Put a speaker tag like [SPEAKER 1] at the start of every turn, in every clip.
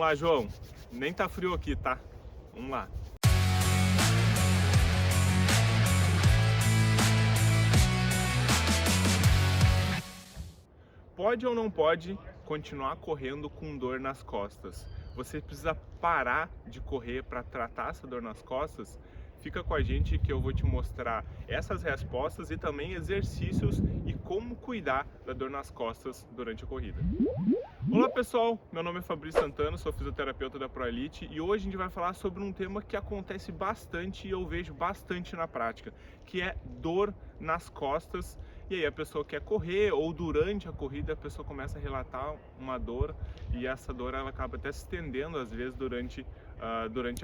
[SPEAKER 1] Vamos lá, João. Nem tá frio aqui, tá? Vamos lá. Pode ou não pode continuar correndo com dor nas costas? Você precisa parar de correr para tratar essa dor nas costas? Fica com a gente que eu vou te mostrar essas respostas e também exercícios e como cuidar da dor nas costas durante a corrida. Olá pessoal, meu nome é Fabrício Santana, sou fisioterapeuta da ProElite e hoje a gente vai falar sobre um tema que acontece bastante e eu vejo bastante na prática, que é dor nas costas. E aí a pessoa quer correr ou durante a corrida a pessoa começa a relatar uma dor e essa dor ela acaba até se estendendo às vezes durante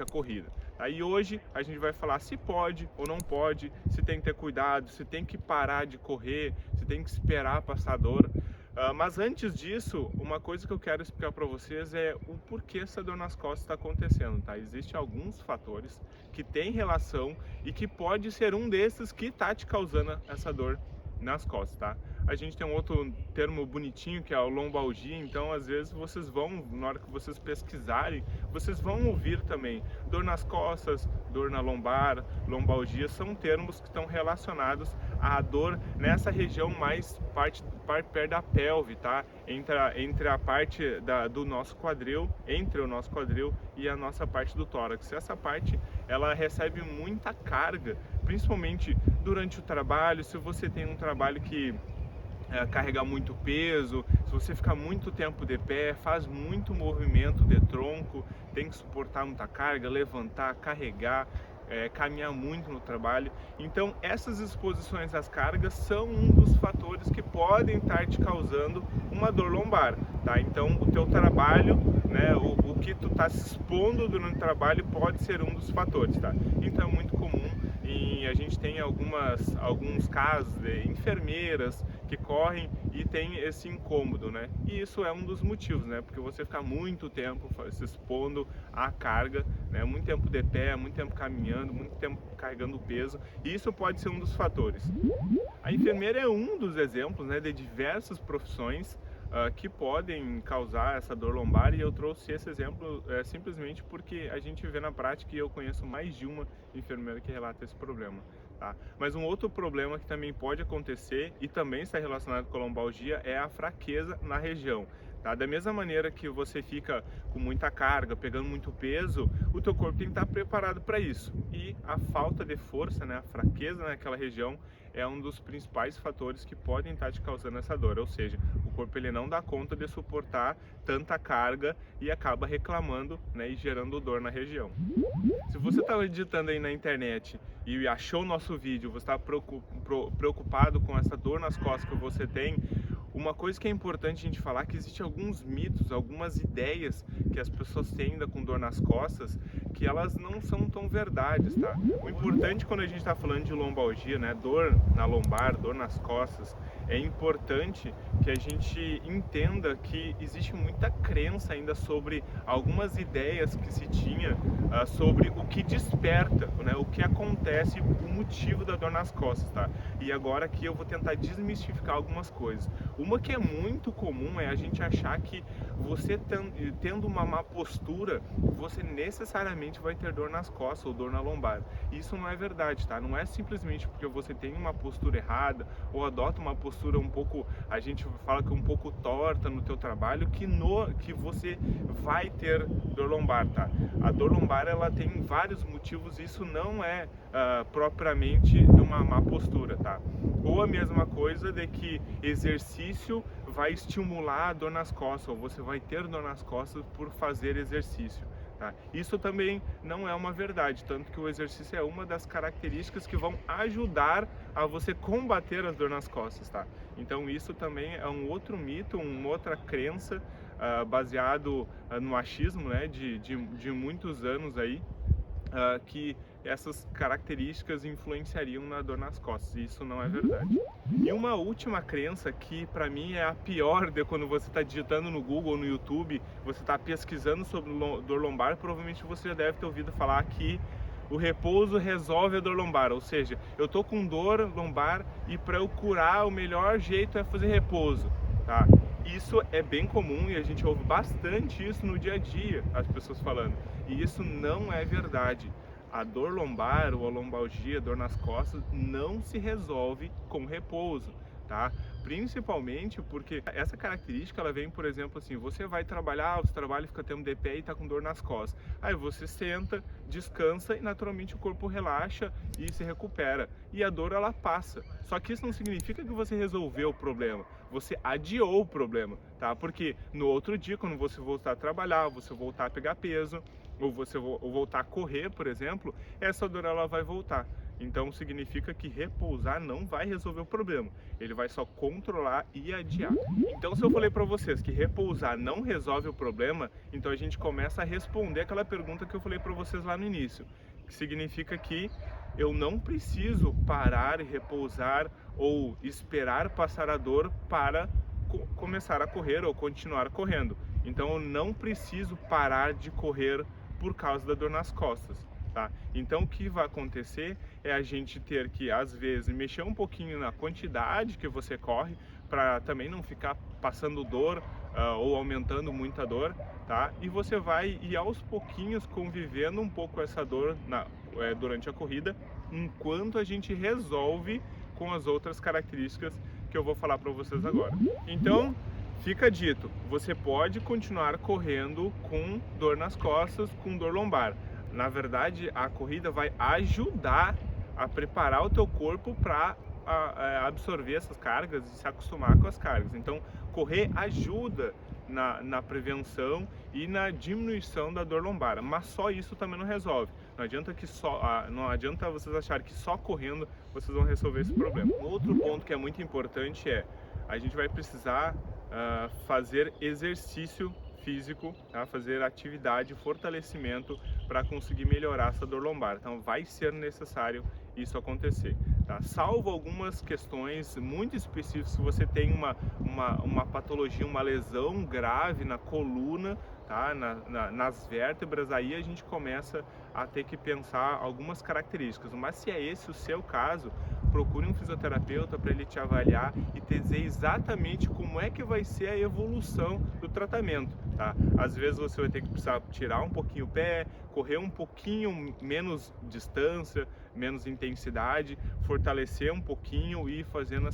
[SPEAKER 1] a corrida. Aí hoje a gente vai falar se pode ou não pode, se tem que ter cuidado, se tem que parar de correr, se tem que esperar passar a dor. Mas antes disso, uma coisa que eu quero explicar para vocês é o porquê essa dor nas costas está acontecendo, tá? Existem alguns fatores que têm relação e que pode ser um desses que está te causando essa dor nas costas, tá? A gente tem um outro termo bonitinho que é o lombalgia, então às vezes vocês vão, na hora que vocês pesquisarem, vocês vão ouvir também dor nas costas, dor na lombar, lombalgia, são termos que estão relacionados à dor nessa região mais perto da pelve, tá? Entre a parte do nosso quadril, entre o nosso quadril e a nossa parte do tórax. Essa parte, ela recebe muita carga, principalmente durante o trabalho, se você tem um trabalho que carregar muito peso, se você ficar muito tempo de pé, faz muito movimento de tronco, tem que suportar muita carga, levantar, carregar, caminhar muito no trabalho. Então essas exposições às cargas são um dos fatores que podem estar te causando uma dor lombar, tá? Então o teu trabalho, né, o que tu tá se expondo durante o trabalho pode ser um dos fatores, tá? Então é muito comum e a gente tem alguns casos de enfermeiras que correm e tem esse incômodo, né? E isso é um dos motivos, né? Porque você fica muito tempo se expondo à carga, né? Muito tempo de pé, muito tempo caminhando, muito tempo carregando peso, e isso pode ser um dos fatores. A enfermeira é um dos exemplos, né, de diversas profissões que podem causar essa dor lombar, e eu trouxe esse exemplo simplesmente porque a gente vê na prática e eu conheço mais de uma enfermeira que relata esse problema. Tá? Mas um outro problema que também pode acontecer e também está relacionado com a lombalgia é a fraqueza na região. Tá? Da mesma maneira que você fica com muita carga, pegando muito peso, o teu corpo tem que estar preparado para isso. E a falta de força, né, a fraqueza naquela região é um dos principais fatores que podem estar te causando essa dor. Ou seja, o corpo ele não dá conta de suportar tanta carga e acaba reclamando, né, e gerando dor na região. Se você está digitando aí na internet e achou o nosso vídeo, você está preocupado com essa dor nas costas que você tem, uma coisa que é importante a gente falar é que existem alguns mitos, algumas ideias que as pessoas têm ainda com dor nas costas, que elas não são tão verdades, tá? O importante quando a gente está falando de lombalgia, né, dor na lombar, dor nas costas, é importante que a gente entenda que existe muita crença ainda sobre algumas ideias que se tinha sobre o que desperta, né, o que acontece, o motivo da dor nas costas, tá? E agora aqui eu vou tentar desmistificar algumas coisas. Uma que é muito comum é a gente achar que você tendo uma má postura, você necessariamente vai ter dor nas costas ou dor na lombar. Isso não é verdade, tá? Não é simplesmente porque você tem uma postura errada ou adota uma postura um pouco, a gente fala que um pouco torta no teu trabalho, que você vai ter dor lombar, tá? A dor lombar ela tem vários motivos, isso não é propriamente de uma má postura, tá? Ou a mesma coisa de que exercício vai estimular a dor nas costas, ou você vai ter dor nas costas por fazer exercício. Tá? Isso também não é uma verdade, tanto que o exercício é uma das características que vão ajudar a você combater as dor nas costas, tá? Então isso também é um outro mito, uma outra crença baseado no achismo, né, de muitos anos aí, que essas características influenciariam na dor nas costas, e isso não é verdade. E uma última crença que para mim é a pior de quando você está digitando no Google ou no YouTube, você está pesquisando sobre dor lombar, provavelmente você já deve ter ouvido falar que o repouso resolve a dor lombar, ou seja, eu tô com dor lombar e para eu curar o melhor jeito é fazer repouso, tá? Isso é bem comum e a gente ouve bastante isso no dia a dia, as pessoas falando. E isso não é verdade. A dor lombar ou a lombalgia, dor nas costas, não se resolve com repouso, tá? Principalmente porque essa característica, ela vem, por exemplo, assim, você vai trabalhar, você trabalha e fica tempo de pé e tá com dor nas costas. Aí você senta, descansa e naturalmente o corpo relaxa e se recupera. E a dor, ela passa. Só que isso não significa que você resolveu o problema. Você adiou o problema, tá? Porque no outro dia, quando você voltar a trabalhar, você voltar a pegar peso, ou você voltar a correr, por exemplo, essa dor, ela vai voltar. Então significa que repousar não vai resolver o problema, ele vai só controlar e adiar. Então, se eu falei para vocês que repousar não resolve o problema, então a gente começa a responder aquela pergunta que eu falei para vocês lá no início, que significa que eu não preciso parar e repousar ou esperar passar a dor para começar a correr ou continuar correndo. Então eu não preciso parar de correr por causa da dor nas costas. Tá? Então o que vai acontecer é a gente ter que, às vezes, mexer um pouquinho na quantidade que você corre, para também não ficar passando dor ou aumentando muita dor, tá? E você vai ir aos pouquinhos convivendo um pouco essa dor durante a corrida, enquanto a gente resolve com as outras características que eu vou falar para vocês agora. Então, fica dito, você pode continuar correndo com dor nas costas, com dor lombar. Na verdade, a corrida vai ajudar a preparar o teu corpo para absorver essas cargas e se acostumar com as cargas. Então, correr ajuda na prevenção e na diminuição da dor lombar, mas só isso também não resolve. Não adianta vocês acharem que só correndo vocês vão resolver esse problema. Outro ponto que é muito importante é a gente vai precisar fazer exercício físico, tá? Fazer atividade, fortalecimento para conseguir melhorar essa dor lombar. Então vai ser necessário isso acontecer, tá? Salvo algumas questões muito específicas, se você tem uma patologia, uma lesão grave na coluna, tá? Nas vértebras, aí a gente começa a ter que pensar algumas características. Mas se é esse o seu caso, procure um fisioterapeuta para ele te avaliar e te dizer exatamente como é que vai ser a evolução do tratamento, tá? Às vezes você vai ter que precisar tirar um pouquinho o pé, correr um pouquinho menos distância, menos intensidade, fortalecer um pouquinho e ir fazendo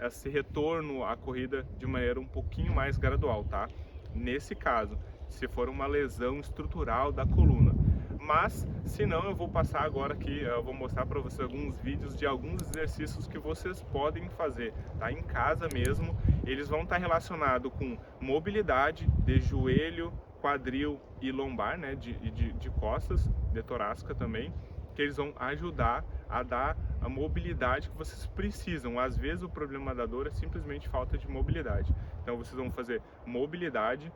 [SPEAKER 1] esse retorno à corrida de maneira um pouquinho mais gradual, tá? Nesse caso, se for uma lesão estrutural da coluna. Mas, se não, eu vou passar agora aqui, eu vou mostrar para vocês alguns vídeos de alguns exercícios que vocês podem fazer, tá? Em casa mesmo. Eles vão estar relacionados com mobilidade de joelho, quadril e lombar, né? De costas, de torácica também, que eles vão ajudar a dar a mobilidade que vocês precisam. Às vezes o problema da dor é simplesmente falta de mobilidade. Então vocês vão fazer mobilidade,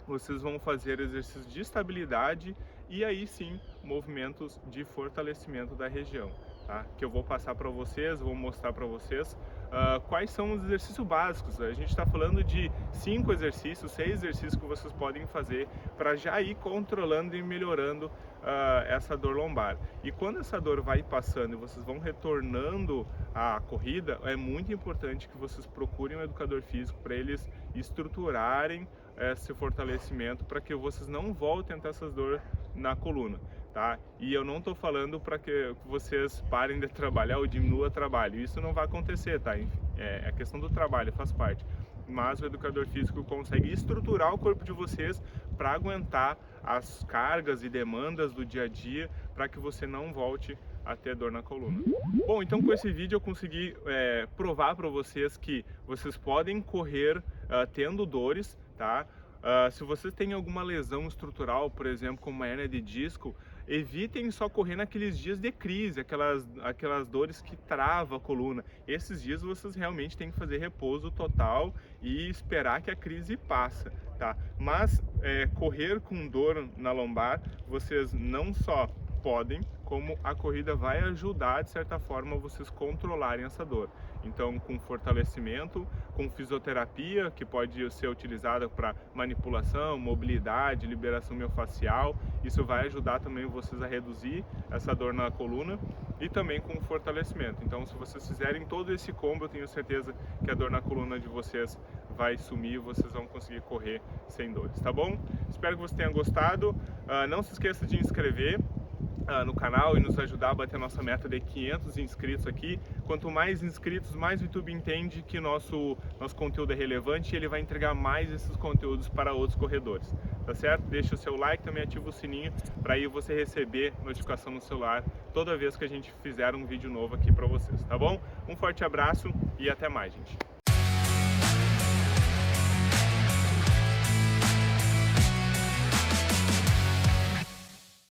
[SPEAKER 1] vocês vão fazer exercícios de estabilidade e aí sim movimentos de fortalecimento da região, tá? Que eu vou passar para vocês, vou mostrar para vocês quais são os exercícios básicos. A gente está falando de 5 exercícios, 6 exercícios que vocês podem fazer para já ir controlando e melhorando essa dor lombar. E quando essa dor vai passando e vocês vão retornando à corrida, é muito importante que vocês procurem um educador físico para eles estruturarem esse fortalecimento para que vocês não voltem a ter essas dores na coluna, tá? E eu não estou falando para que vocês parem de trabalhar ou diminuam o trabalho, isso não vai acontecer, tá? É a questão do trabalho, faz parte. Mas o educador físico consegue estruturar o corpo de vocês para aguentar as cargas e demandas do dia a dia, para que você não volte a ter dor na coluna. Bom, então com esse vídeo eu consegui provar para vocês que vocês podem correr tendo dores, tá? Se você tem alguma lesão estrutural, por exemplo, como uma hérnia de disco, evitem só correr naqueles dias de crise, aquelas dores que travam a coluna. Esses dias vocês realmente têm que fazer repouso total e esperar que a crise passe, tá? Mas correr com dor na lombar, vocês não só podem, como a corrida vai ajudar, de certa forma, vocês controlarem essa dor. Então, com fortalecimento, com fisioterapia, que pode ser utilizada para manipulação, mobilidade, liberação miofascial, isso vai ajudar também vocês a reduzir essa dor na coluna. e também com fortalecimento. Então, se vocês fizerem todo esse combo, eu tenho certeza que a dor na coluna de vocês vai sumir, vocês vão conseguir correr sem dores, tá bom? Espero que você tenha gostado. Não se esqueça de inscrever no canal e nos ajudar a bater a nossa meta de 500 inscritos aqui. Quanto mais inscritos, mais o YouTube entende que nosso conteúdo é relevante e ele vai entregar mais esses conteúdos para outros corredores, tá certo? Deixa o seu like, também ativa o sininho para aí você receber notificação no celular toda vez que a gente fizer um vídeo novo aqui para vocês, tá bom? Um forte abraço e até mais, gente!